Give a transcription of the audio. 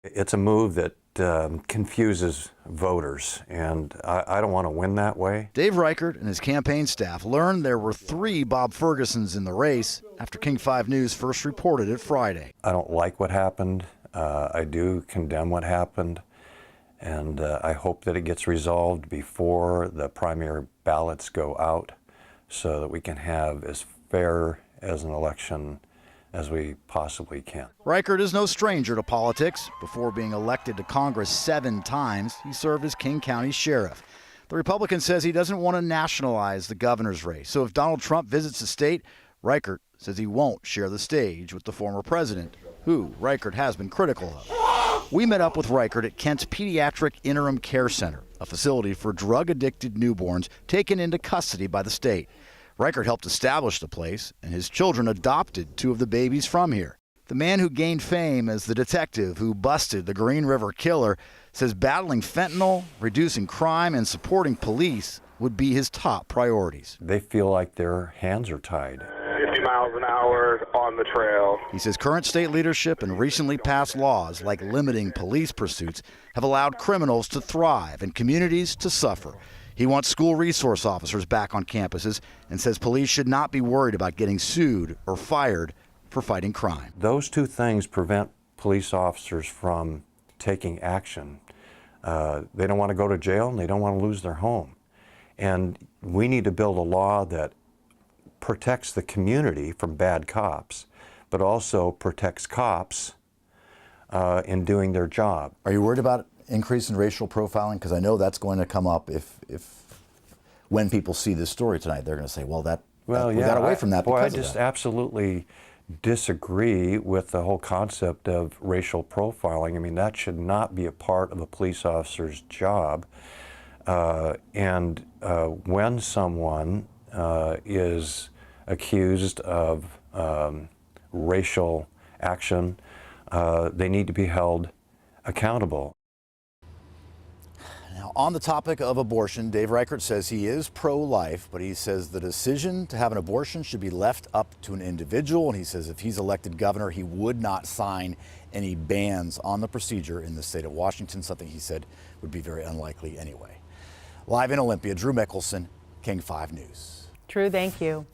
It's a move that confuses voters, and I don't want to win that way. Dave Reichert and his campaign staff learned there were 3 Bob Fergusons in the race after King 5 News first reported it Friday. I don't like what happened. I do condemn what happened, and I hope that it gets resolved before the primary ballots go out so that we can have as fair as an election as we possibly can. Reichert is no stranger to politics. Before being elected to Congress 7 times, he served as King County Sheriff. The Republican says he doesn't want to nationalize the governor's race. So if Donald Trump visits the state, Reichert says he won't share the stage with the former president, who Reichert has been critical of. We met up with Reichert at Kent's Pediatric Interim Care Center, a facility for drug-addicted newborns taken into custody by the state. Reichert helped establish the place, and his children adopted 2 of the babies from here. The man who gained fame as the detective who busted the Green River killer says battling fentanyl, reducing crime, and supporting police would be his top priorities. They feel like their hands are tied. 50 miles an hour on the trail. He says current state leadership and recently passed laws like limiting police pursuits have allowed criminals to thrive and communities to suffer. He wants school resource officers back on campuses and says police should not be worried about getting sued or fired for fighting crime. Those 2 things prevent police officers from taking action. They don't want to go to jail and they don't want to lose their home. And we need to build a law that protects the community from bad cops, but also protects cops in doing their job. Are you worried about increase in racial profiling? Because I know that's going to come up when people see this story tonight. They're going to say, well, we got away from that because I just absolutely disagree with the whole concept of racial profiling. I mean, that should not be a part of a police officer's job. And when someone is accused of racial action, they need to be held accountable. Now, on the topic of abortion, Dave Reichert says he is pro-life, but he says the decision to have an abortion should be left up to an individual. And he says if he's elected governor, he would not sign any bans on the procedure in the state of Washington, something he said would be very unlikely anyway. Live in Olympia, Drew Mickelson, King 5 News. Drew, thank you.